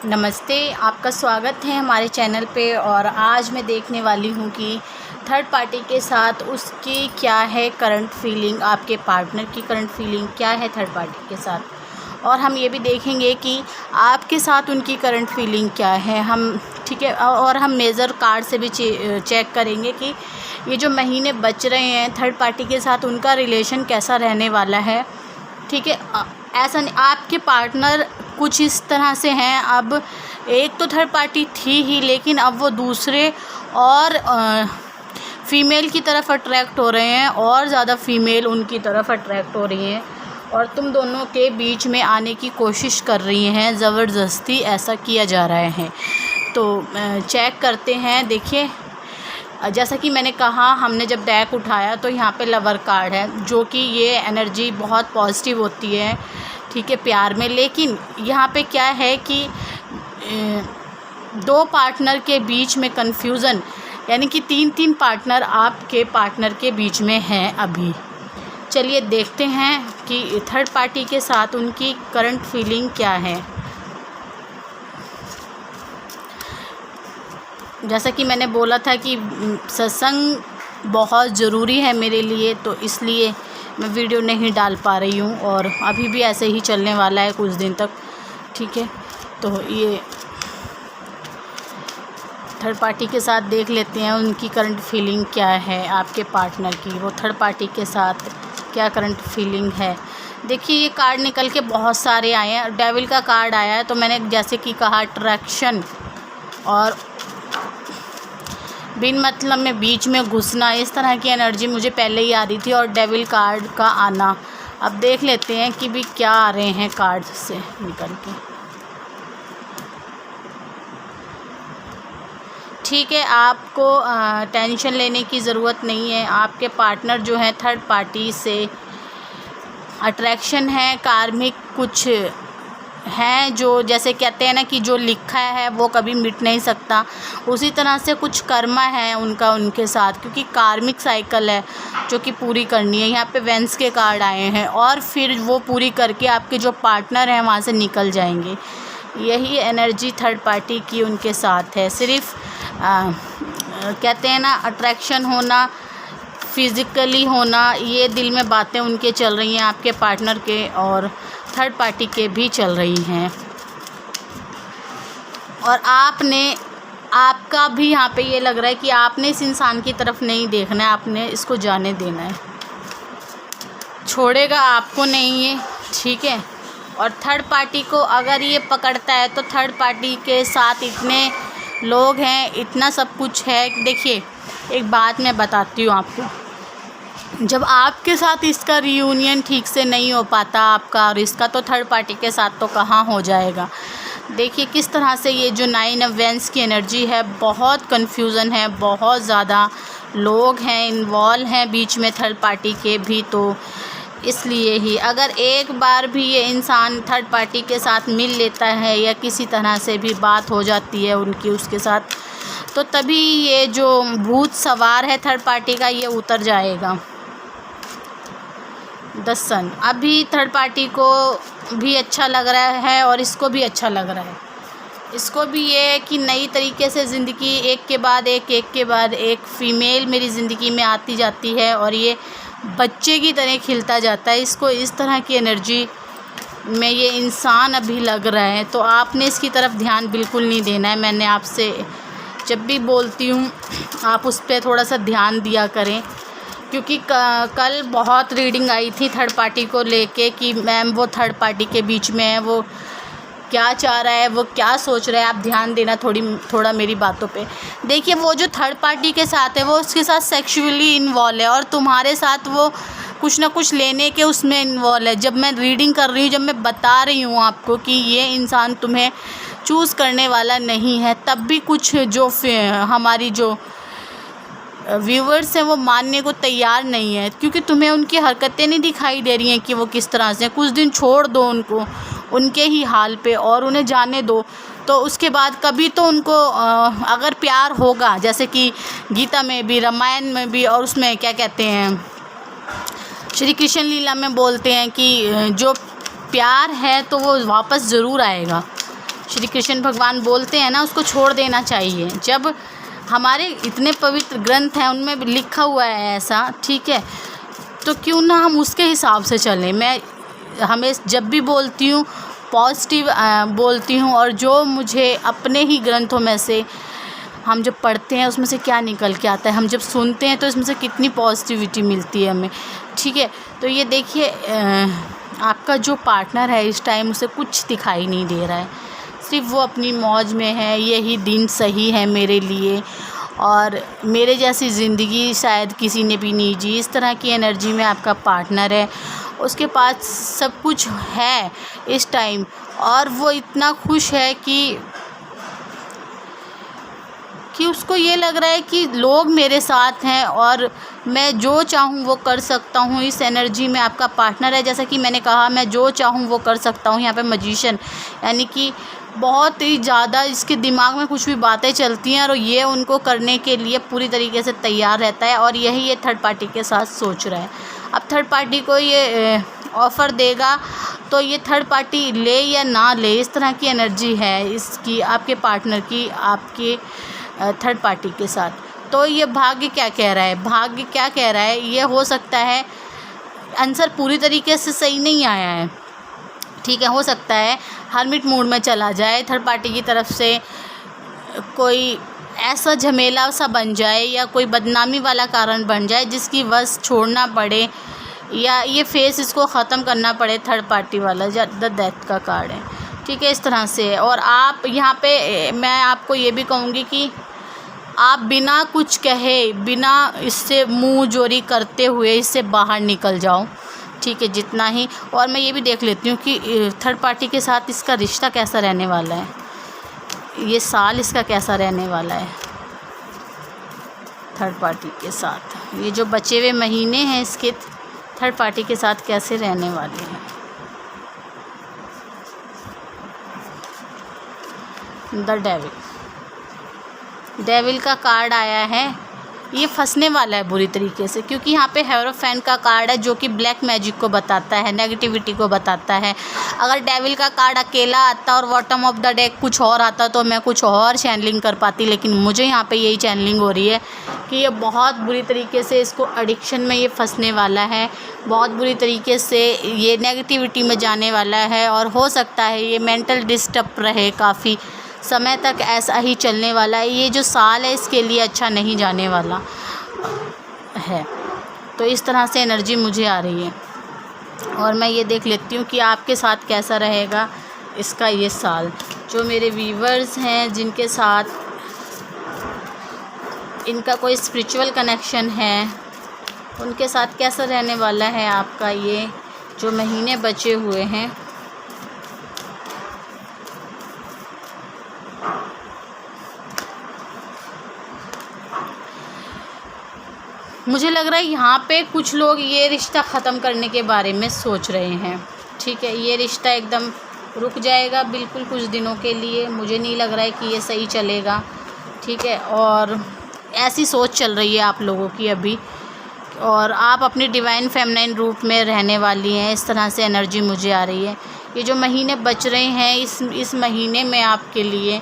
नमस्ते, आपका स्वागत है हमारे चैनल पे। और आज मैं देखने वाली हूँ कि थर्ड पार्टी के साथ उसकी क्या है करंट फीलिंग, आपके पार्टनर की करंट फीलिंग क्या है थर्ड पार्टी के साथ। और हम ये भी देखेंगे कि आपके साथ उनकी करंट फीलिंग क्या है। ठीक है, और हम मेज़र कार्ड से भी चेक करेंगे कि ये जो महीने बच रहे हैं थर्ड पार्टी के साथ उनका रिलेशन कैसा रहने वाला है। ठीक है, ऐसा नहीं, आपके पार्टनर कुछ इस तरह से हैं। अब एक तो थर्ड पार्टी थी ही, लेकिन अब वो दूसरे और फीमेल की तरफ अट्रैक्ट हो रहे हैं और ज़्यादा फीमेल उनकी तरफ अट्रैक्ट हो रही हैं और तुम दोनों के बीच में आने की कोशिश कर रही हैं। ज़बरदस्ती ऐसा किया जा रहा है। तो चेक करते हैं। देखिए, जैसा कि मैंने कहा, हमने जब डेक उठाया तो यहाँ पे लवर कार्ड है, जो कि ये एनर्जी बहुत पॉजिटिव होती है, ठीक है, प्यार में। लेकिन यहाँ पे क्या है कि दो पार्टनर के बीच में कन्फ्यूज़न, यानी कि तीन पार्टनर आपके पार्टनर के बीच में हैं अभी। चलिए देखते हैं कि थर्ड पार्टी के साथ उनकी करंट फीलिंग क्या है। जैसा कि मैंने बोला था कि सत्संग बहुत ज़रूरी है मेरे लिए, तो इसलिए मैं वीडियो नहीं डाल पा रही हूँ और अभी भी ऐसे ही चलने वाला है कुछ दिन तक। ठीक है, तो ये थर्ड पार्टी के साथ देख लेते हैं उनकी करंट फीलिंग क्या है, आपके पार्टनर की वो थर्ड पार्टी के साथ क्या करंट फीलिंग है। देखिए, ये कार्ड निकल के बहुत सारे आए हैं। डेविल का कार्ड आया है, तो मैंने जैसे कि कहा अट्रैक्शन और बिन मतलब में बीच में घुसना, इस तरह की एनर्जी मुझे पहले ही आ रही थी। और डेविल कार्ड का आना, अब देख लेते हैं कि भी क्या आ रहे हैं कार्ड से निकल के। ठीक है, आपको टेंशन लेने की ज़रूरत नहीं है। आपके पार्टनर जो है थर्ड पार्टी से अट्रैक्शन है, कार्मिक कुछ हैं, जो जैसे कहते हैं ना कि जो लिखा है वो कभी मिट नहीं सकता, उसी तरह से कुछ कर्मा है उनका उनके साथ, क्योंकि कार्मिक साइकिल है जो कि पूरी करनी है। यहाँ पे वेंस के कार्ड आए हैं और फिर वो पूरी करके आपके जो पार्टनर हैं वहाँ से निकल जाएंगे। यही एनर्जी थर्ड पार्टी की उनके साथ है। सिर्फ कहते हैं ना, अट्रैक्शन होना, फिज़िकली होना, ये दिल में बातें उनके चल रही हैं आपके पार्टनर के, और थर्ड पार्टी के भी चल रही हैं। और आपका भी यहाँ पे ये लग रहा है कि आपने इस इंसान की तरफ नहीं देखना है, आपने इसको जाने देना है, छोड़ेगा आपको नहीं है। ठीक है, और थर्ड पार्टी को अगर ये पकड़ता है तो थर्ड पार्टी के साथ इतने लोग हैं, इतना सब कुछ है। देखिए, एक बात मैं बताती हूँ आपको, जब आपके साथ इसका रियूनियन ठीक से नहीं हो पाता आपका और इसका, तो थर्ड पार्टी के साथ तो कहाँ हो जाएगा। देखिए किस तरह से ये जो 9 ऑफ वेंस की एनर्जी है, बहुत कन्फ्यूज़न है, बहुत ज़्यादा लोग हैं, इन्वॉल्व हैं बीच में थर्ड पार्टी के भी। तो इसलिए ही अगर एक बार भी ये इंसान थर्ड पार्टी के साथ मिल लेता है या किसी तरह से भी बात हो जाती है उनकी उसके साथ, तो तभी ये जो भूत सवार है थर्ड पार्टी का, ये उतर जाएगा। द सन, अभी थर्ड पार्टी को भी अच्छा लग रहा है और इसको भी अच्छा लग रहा है। इसको भी ये है कि नई तरीके से ज़िंदगी एक के बाद एक फ़ीमेल मेरी ज़िंदगी में आती जाती है और ये बच्चे की तरह खिलता जाता है। इसको इस तरह की एनर्जी में ये इंसान अभी लग रहा है, तो आपने इसकी तरफ ध्यान बिल्कुल नहीं देना है। मैंने आपसे जब भी बोलती हूँ आप उस पर थोड़ा सा ध्यान दिया करें, क्योंकि कल बहुत रीडिंग आई थी थर्ड पार्टी को लेके कि मैम वो थर्ड पार्टी के बीच में है, वो क्या चाह रहा है, वो क्या सोच रहा है। आप ध्यान देना थोड़ा मेरी बातों पे। देखिए, वो जो थर्ड पार्टी के साथ है वो उसके साथ सेक्सुअली इन्वॉल्व है और तुम्हारे साथ वो कुछ ना कुछ लेने के उसमें इन्वॉल्व है। जब मैं रीडिंग कर रही हूँ, जब मैं बता रही हूँ आपको कि ये इंसान तुम्हें चूज़ करने वाला नहीं है, तब भी कुछ जो हमारी जो व्यूवर्स हैं वो मानने को तैयार नहीं है, क्योंकि तुम्हें उनकी हरकतें नहीं दिखाई दे रही हैं कि वो किस तरह से। कुछ दिन छोड़ दो उनको उनके ही हाल पे और उन्हें जाने दो, तो उसके बाद कभी तो उनको अगर प्यार होगा, जैसे कि गीता में भी, रामायण में भी, और उसमें क्या कहते हैं, श्री कृष्ण लीला में बोलते हैं कि जो प्यार है तो वो वापस ज़रूर आएगा। श्री कृष्ण भगवान बोलते हैं ना, उसको छोड़ देना चाहिए। जब हमारे इतने पवित्र ग्रंथ हैं उनमें भी लिखा हुआ है ऐसा, ठीक है, तो क्यों ना हम उसके हिसाब से चलें। मैं हमें जब भी बोलती हूँ पॉजिटिव बोलती हूँ, और जो मुझे अपने ही ग्रंथों में से हम जब पढ़ते हैं उसमें से क्या निकल के आता है, हम जब सुनते हैं तो इसमें से कितनी पॉजिटिविटी मिलती है हमें, ठीक है। तो ये देखिए आपका जो पार्टनर है इस टाइम उसे कुछ दिखाई नहीं दे रहा है, सिर्फ वो अपनी मौज में है। यही दिन सही है मेरे लिए, और मेरे जैसी ज़िंदगी शायद किसी ने भी नहीं जी। इस तरह की एनर्जी में आपका पार्टनर है, उसके पास सब कुछ है इस टाइम, और वो इतना खुश है कि उसको ये लग रहा है कि लोग मेरे साथ हैं और मैं जो चाहूँ वो कर सकता हूँ। इस एनर्जी में आपका पार्टनर है, जैसा कि मैंने कहा मैं जो चाहूँ वो कर सकता हूँ। यहाँ पे मैजिशियन यानी कि बहुत ही ज़्यादा इसके दिमाग में कुछ भी बातें चलती हैं और ये उनको करने के लिए पूरी तरीके से तैयार रहता है, और यही ये थर्ड पार्टी के साथ सोच रहा है। अब थर्ड पार्टी को ये ऑफ़र देगा तो ये थर्ड पार्टी ले या ना ले, इस तरह की एनर्जी है इसकी, आपके पार्टनर की, आपके थर्ड पार्टी के साथ। तो ये भाग्य क्या कह रहा है, भाग्य क्या कह रहा है, ये हो सकता है आंसर पूरी तरीके से सही नहीं आया है, ठीक है। हो सकता है हर्मिट मूड में चला जाए, थर्ड पार्टी की तरफ से कोई ऐसा झमेला सा बन जाए या कोई बदनामी वाला कारण बन जाए जिसकी वजह छोड़ना पड़े, या ये फेस इसको ख़त्म करना पड़े थर्ड पार्टी वाला, द डेथ का कार्ड है, ठीक है, इस तरह से। और आप यहाँ पे मैं आपको ये भी कहूँगी कि आप बिना कुछ कहे, बिना इससे मुंह जोरी करते हुए इससे बाहर निकल जाओ, ठीक है, जितना ही। और मैं ये भी देख लेती हूँ कि थर्ड पार्टी के साथ इसका रिश्ता कैसा रहने वाला है, ये साल इसका कैसा रहने वाला है थर्ड पार्टी के साथ। ये जो बचे हुए महीने हैं इसके थर्ड पार्टी के साथ कैसे रहने वाले हैं। द डेविल का कार्ड आया है, ये फंसने वाला है बुरी तरीके से, क्योंकि यहाँ पे हेरोफेंट का कार्ड है जो कि ब्लैक मैजिक को बताता है, नेगेटिविटी को बताता है। अगर डेविल का कार्ड अकेला आता और बॉटम ऑफ द डेक कुछ और आता तो मैं कुछ और चैनलिंग कर पाती, लेकिन मुझे यहाँ पे यही चैनलिंग हो रही है कि ये बहुत बुरी तरीके से इसको एडिक्शन में ये फंसने वाला है, बहुत बुरी तरीके से ये नेगेटिविटी में जाने वाला है, और हो सकता है ये मेंटल डिस्टर्ब रहे काफ़ी समय तक, ऐसा ही चलने वाला है। ये जो साल है इसके लिए अच्छा नहीं जाने वाला है। तो इस तरह से एनर्जी मुझे आ रही है, और मैं ये देख लेती हूँ कि आपके साथ कैसा रहेगा इसका ये साल। जो मेरे व्यूवर्स हैं जिनके साथ इनका कोई स्पिरिचुअल कनेक्शन है, उनके साथ कैसा रहने वाला है आपका ये जो महीने बचे हुए हैं। मुझे लग रहा है यहाँ पे कुछ लोग ये रिश्ता ख़त्म करने के बारे में सोच रहे हैं, ठीक है। ये रिश्ता एकदम रुक जाएगा बिल्कुल कुछ दिनों के लिए, मुझे नहीं लग रहा है कि ये सही चलेगा, ठीक है। और ऐसी सोच चल रही है आप लोगों की अभी, और आप अपनी डिवाइन फेमिनाइन रूप में रहने वाली हैं, इस तरह से एनर्जी मुझे आ रही है। ये जो महीने बच रहे हैं इस महीने में आपके लिए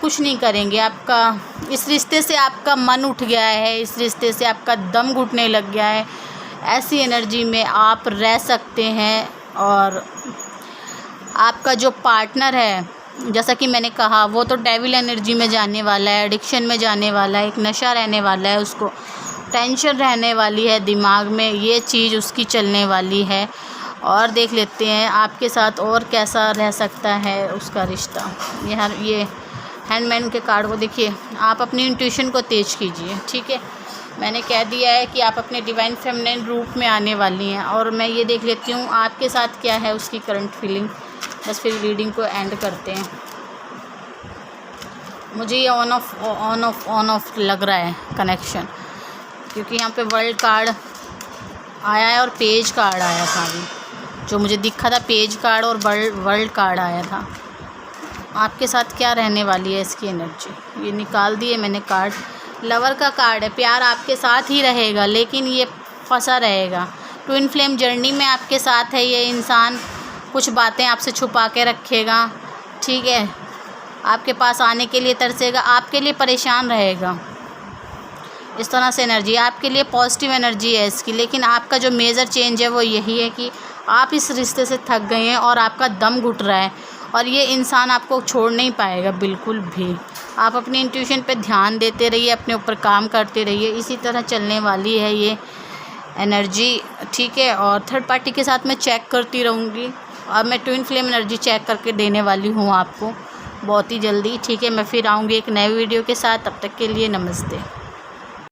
कुछ नहीं करेंगे, आपका इस रिश्ते से आपका मन उठ गया है, इस रिश्ते से आपका दम घुटने लग गया है, ऐसी एनर्जी में आप रह सकते हैं। और आपका जो पार्टनर है जैसा कि मैंने कहा वो तो डेविल एनर्जी में जाने वाला है, एडिक्शन में जाने वाला है, एक नशा रहने वाला है, उसको टेंशन रहने वाली है दिमाग में, ये चीज़ उसकी चलने वाली है। और देख लेते हैं आपके साथ और कैसा रह सकता है उसका रिश्ता। ये हैंडमैन के कार्ड को देखिए, आप अपनी इंट्यूशन को तेज कीजिए, ठीक है। मैंने कह दिया है कि आप अपने डिवाइन फेमिनिन रूप में आने वाली हैं। और मैं ये देख लेती हूँ आपके साथ क्या है उसकी करंट फीलिंग, बस फिर रीडिंग को एंड करते हैं। मुझे ये ऑन ऑफ लग रहा है कनेक्शन, क्योंकि यहाँ पे वर्ल्ड कार्ड आया है और पेज कार्ड आया था अभी, जो मुझे दिखा था पेज कार्ड और वर्ल्ड कार्ड आया था। आपके साथ क्या रहने वाली है इसकी एनर्जी, ये निकाल दिए मैंने कार्ड। लवर का कार्ड है, प्यार आपके साथ ही रहेगा लेकिन ये फंसा रहेगा। ट्विन फ्लेम जर्नी में आपके साथ है ये इंसान, कुछ बातें आपसे छुपा के रखेगा, ठीक है, आपके पास आने के लिए तरसेगा, आपके लिए परेशान रहेगा। इस तरह से एनर्जी आपके लिए पॉजिटिव एनर्जी है इसकी। लेकिन आपका जो मेजर चेंज है वो यही है कि आप इस रिश्ते से थक गए हैं और आपका दम घुट रहा है, और ये इंसान आपको छोड़ नहीं पाएगा बिल्कुल भी। आप अपनी इंट्यूशन पे ध्यान देते रहिए, अपने ऊपर काम करते रहिए, इसी तरह चलने वाली है ये एनर्जी, ठीक है। और थर्ड पार्टी के साथ मैं चेक करती रहूँगी, और मैं ट्विन फ्लेम एनर्जी चेक करके देने वाली हूँ आपको बहुत ही जल्दी, ठीक है। मैं फिर आऊँगी एक नए वीडियो के साथ, तब तक के लिए नमस्ते।